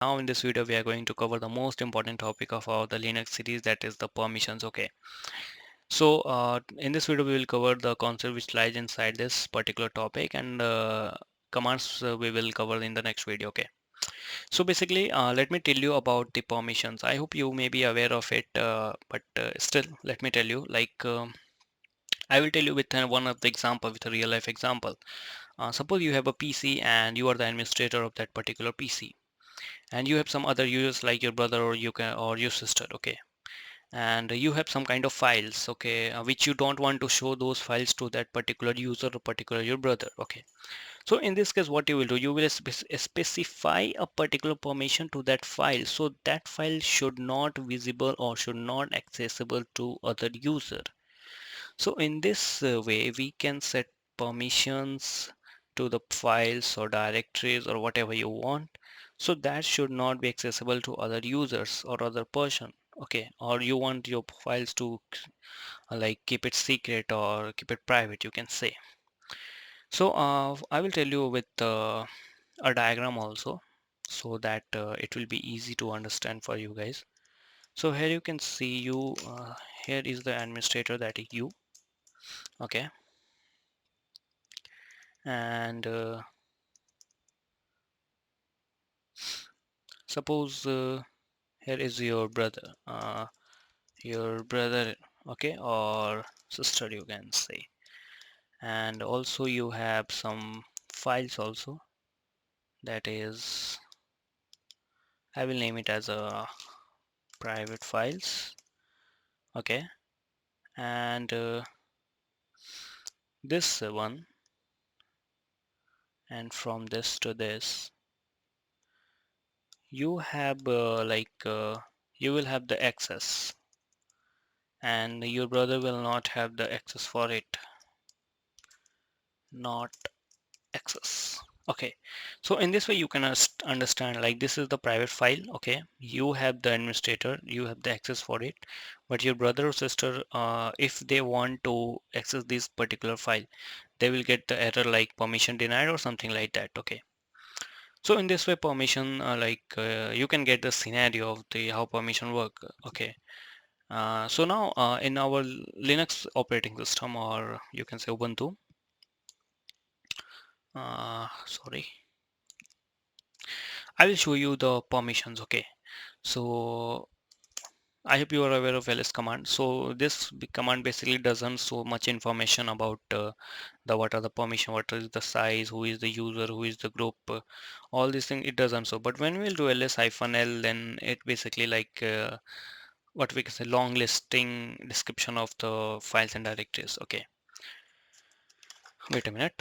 Now in this video we are going to cover the most important topic of our the Linux series, that is the permissions. Okay, so in this video we will cover the concept which lies inside this particular topic, and commands we will cover in the next video. Okay, so basically let me tell you about the permissions. I hope you may be aware of it, but still let me tell you, like I will tell you with one of the example, with a real life example. Suppose you have a PC and you are the administrator of that particular PC, and you have some other users like your brother or you can or your sister. Okay, and you have some kind of files, okay, which you don't want to show those files to that particular user or particular your brother. Okay, so in this case what you will do, you will specify a particular permission to that file, so that file should not visible or should not accessible to other user. So in this way we can set permissions to the files or directories or whatever you want, so that should not be accessible to other users or other person. Okay, or you want your files to like keep it secret or keep it private, you can say. So I will tell you with a diagram also, so that it will be easy to understand for you guys. So here you can see you here is the administrator, that is you. Okay, and suppose here is your brother, okay, or sister you can say, and also you have some files also, that is, I will name it as a private files. Okay, and this one, and from this to this you have you will have the access, and your brother will not have the access for it, not access. Okay, so in this way you can understand, like, this is the private file. Okay, you have the administrator, you have the access for it, but your brother or sister, if they want to access this particular file, they will get the error like permission denied or something like that. Okay, so in this way permission, you can get the scenario of the how permission work. Okay, so now in our Linux operating system, or you can say Ubuntu, sorry, I will show you the permissions. Okay, so I hope you are aware of ls command. So this command basically doesn't so much information about the what are the permission, what is the size, who is the user, who is the group, all these things it doesn't. So but when we'll do ls-l, then it basically like what we can say, long listing description of the files and directories. Okay, wait a minute.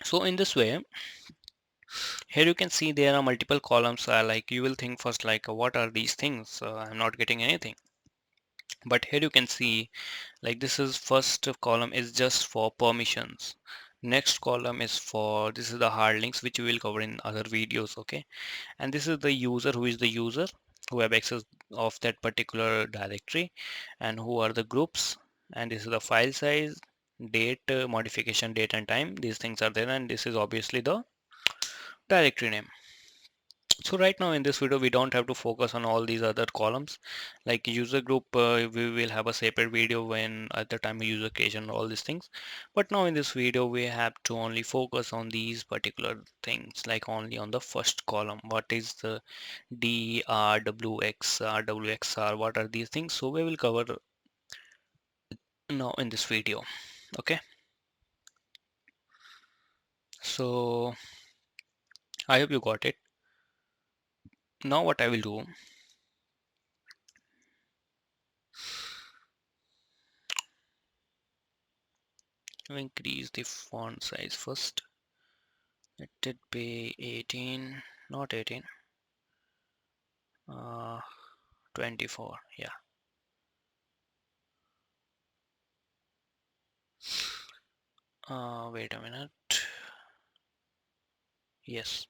So in this way, here you can see there are multiple columns. Like, you will think first like, what are these things? I'm not getting anything. But here you can see, like, this is first column is just for permissions. Next column is for, this is the hard links which we will cover in other videos. Okay, and this is the user, who is the user who have access of that particular directory, and who are the groups, and this is the file size, date, modification date and time, these things are there, and this is obviously the directory name. So right now in this video we don't have to focus on all these other columns, like user group, we will have a separate video when at the time of user creation, all these things. But now in this video we have to only focus on these particular things, like only on the first column, what is the DRWX, RWXR, what are these things. So we will cover now in this video. Okay, so I hope you got it. Now what I will do, increase the font size first. Let it be 18, not 18, uh, 24, yeah. Wait a minute. Yes.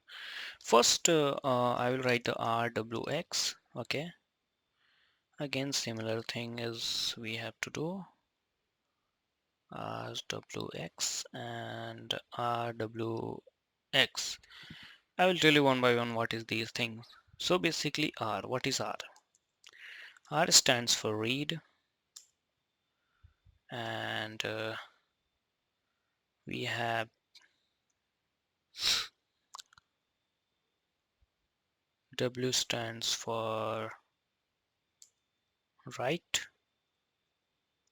First, I will write the RWX. Okay. Again, similar thing is we have to do RWX and RW. X. I will tell you one by one what is these things. So basically R, what is R? R stands for read, and we have W stands for write,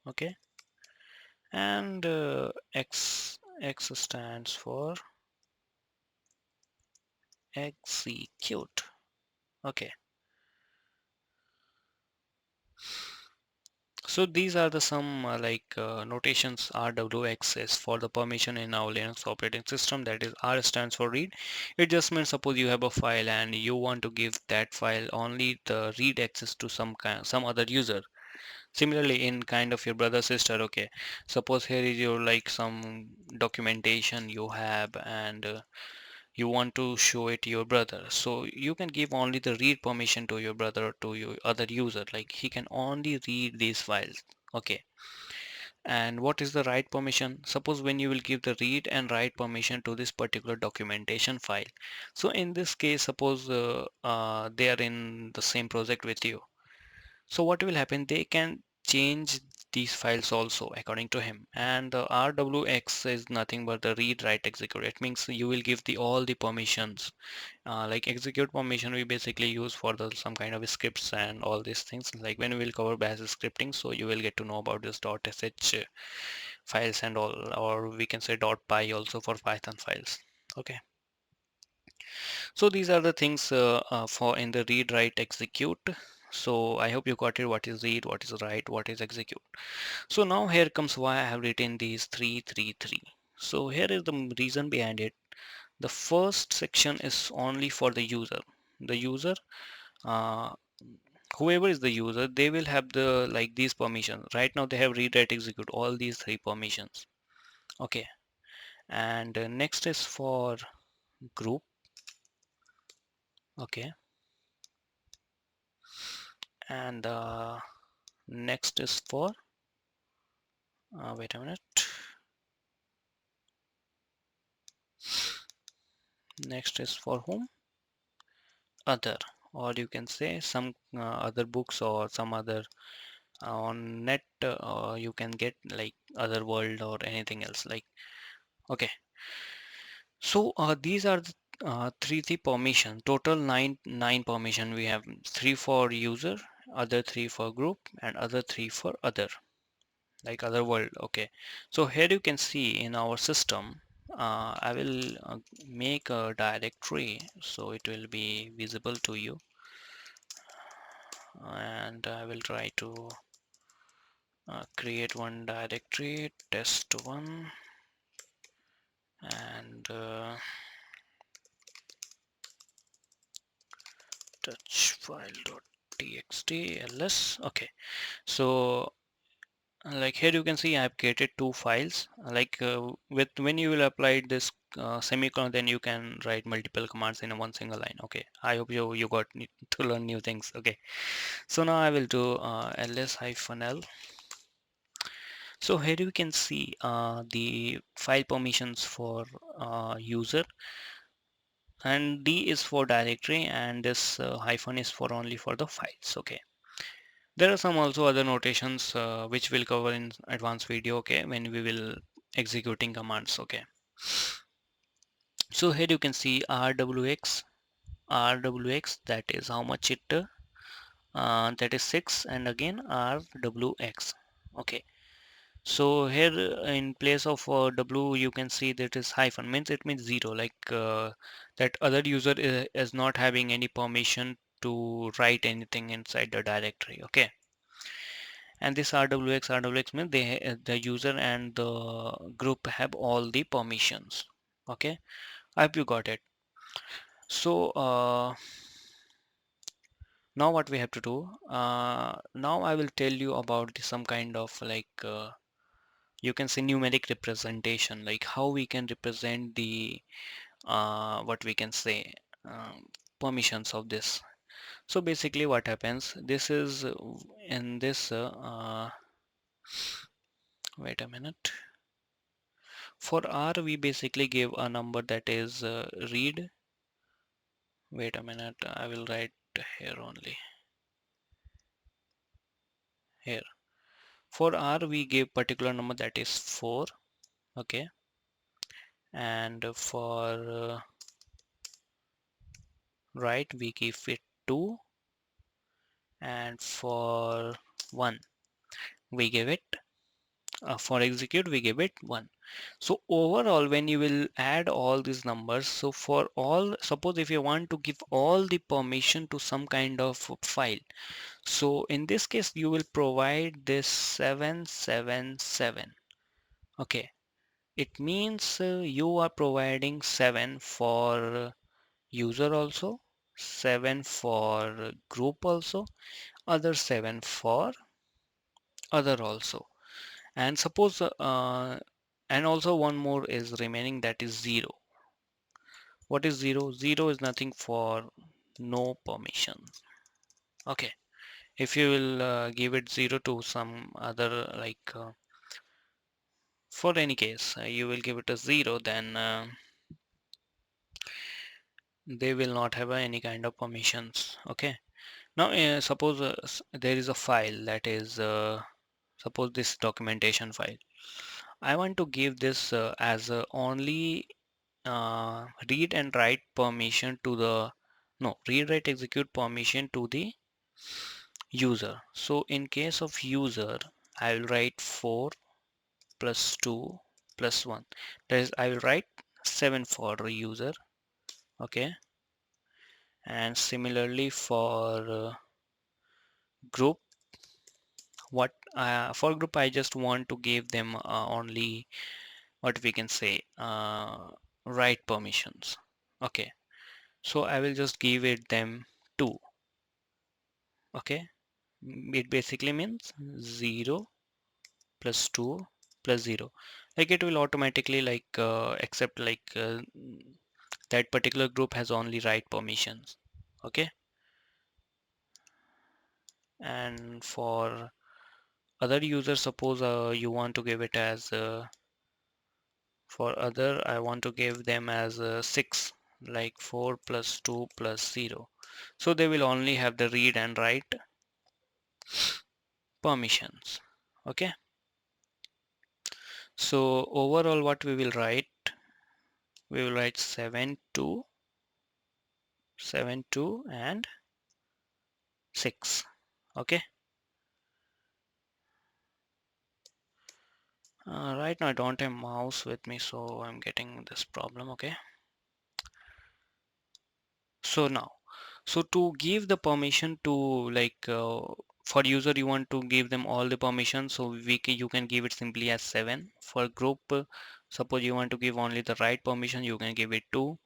okay, and X stands for execute, okay. So these are the some notations. RWX is for the permission in our Linux operating system. That is, R stands for read. It just means suppose you have a file and you want to give that file only the read access to some other user. Similarly, in kind of your brother sister, okay. Suppose here is your like some documentation you have, and you want to show it to your brother, so you can give only the read permission to your brother or to your other user, like he can only read these files, okay. And what is the write permission? Suppose when you will give the read and write permission to this particular documentation file, so in this case suppose they are in the same project with you, so what will happen, they can change these files also according to him. And the RWX is nothing but the read write execute. It means you will give the all the permissions, like execute permission we basically use for the some kind of scripts and all these things, like when we will cover bash scripting, so you will get to know about this .sh files and all, or we can say .py also for Python files, okay. So these are the things for in the read write execute. So I hope you got it, what is read, what is write, what is execute. So now here comes why I have written these 333. So here is the reason behind it. The first section is only for the user. The user, uh, whoever is the user, they will have the like these permissions. Right now they have read, write, execute, all these three permissions. Okay. And next is for group. Okay. And next is for, wait a minute. Next is for whom? Other. Or you can say some other books or some other on net, you can get like other world or anything else like, okay. So these are the three permission, total nine permission we have, three for user, other three for group, and other three for other, like other world, okay. So here you can see in our system, I will make a directory so it will be visible to you, and I will try to create one directory, test1, and touch file.txt ls, okay. So like here you can see I have created two files, like with when you will apply this semicolon, then you can write multiple commands in one single line, okay. I hope you got to learn new things, okay. So now I will do ls-l. So here you can see the file permissions for user, and D is for directory, and this hyphen is for only for the files, okay. There are some also other notations which we'll cover in advanced video, okay, when we will executing commands, okay. So here you can see rwx, that is how much it that is 6, and again rwx, okay. So here in place of w you can see that is hyphen, means it means 0, like that other user is not having any permission to write anything inside the directory, okay. And this rwx means the user and the group have all the permissions, okay. I hope you got it. So now what we have to do, now I will tell you about some kind of like you can say numeric representation, like how we can represent the what we can say permissions of this. So basically what happens, this is in this wait a minute. For R we basically give a number that is read. Wait a minute, I will write here only. Here. For R we give particular number that is 4. Okay. And for write we give it 2. And for 1 we give it for execute we give it 1. So overall when you will add all these numbers, so for all, suppose if you want to give all the permission to some kind of file, so in this case you will provide this 777. Okay, it means you are providing 7 for user also, 7 for group also, other 7 for other also. And suppose and also one more is remaining, that is 0. What is 0? 0 is nothing for no permission. Okay, if you will give it 0 to some other like for any case you will give it a 0, then they will not have any kind of permissions. Okay, now suppose there is a file that is suppose this documentation file. I want to give this as only read and write permission to the, no, read write execute permission to the user. So in case of user I will write 4 plus 2 plus 1, that is I will write 7 for the user. Okay, and similarly for group, what for group I just want to give them only what we can say write permissions. Okay, so I will just give it them 2. Okay, it basically means 0 plus 2 plus 0, like it will automatically like accept like that particular group has only write permissions. Okay, and for other users, suppose you want to give it as for other I want to give them as 6, like 4 plus 2 plus 0, so they will only have the read and write permissions. Okay, so overall what we will write 7 2 7 2 and 6. Okay, right now I don't have mouse with me, so I'm getting this problem. Okay, so now, so to give the permission to like for user you want to give them all the permission, so you can give it simply as 7. For group suppose you want to give only the write permission, you can give it 2.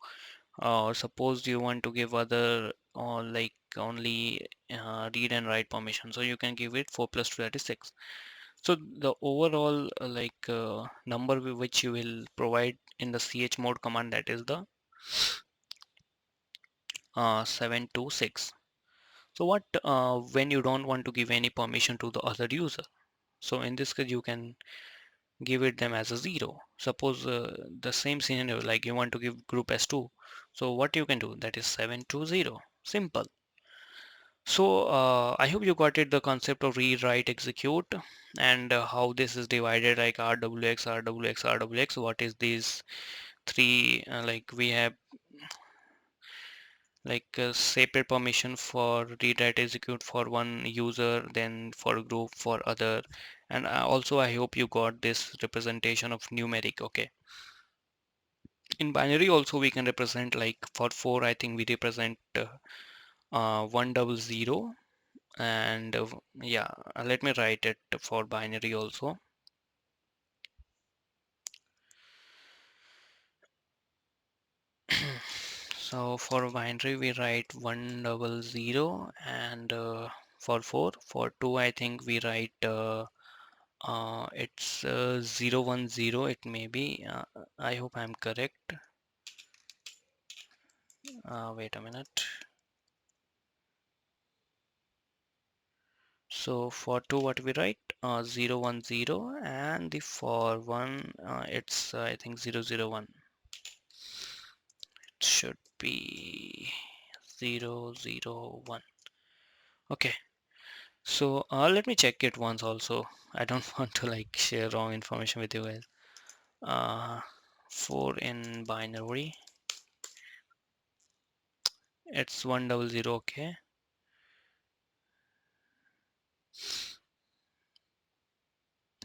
Or suppose you want to give other or like only read and write permission, so you can give it 4 plus 2, that is 6. So the overall number which you will provide in the chmod command, that is the 726. So what when you don't want to give any permission to the other user, so in this case you can give it them as a 0. Suppose the same scenario, like you want to give group as 2, so what you can do, that is 720. Simple. So I hope you got it, the concept of read write execute, and how this is divided, like RWX RWX RWX. What is these three like we have like separate permission for read write execute for one user, then for group for other. And also I hope you got this representation of numeric. Okay, in binary also we can represent, like for 4 I think we represent 100. And yeah, let me write it for binary also. So for binary we write 100, and for 2 I think we write it's 010, it may be I hope I'm correct. Wait a minute. So for 2 what we write, 0 1 0, and the for 1 it's I think 0 0 1. It should be 0 0 1. Okay, so let me check it once also. I don't want to like share wrong information with you guys. 4 in binary, it's 100. Okay,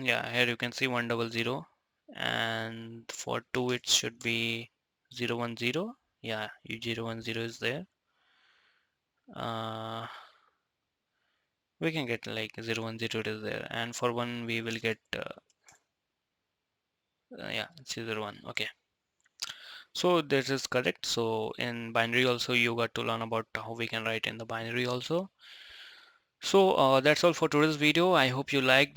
yeah, here you can see 100, and for 2 it should be 0 1 0. Yeah, 0 1 0 is there. uh, we can get like 0 1 0 is there, and for 1 we will get yeah, 0 1. Okay, so this is correct. So in binary also you got to learn about how we can write in the binary also. So that's all for today's video. I hope you liked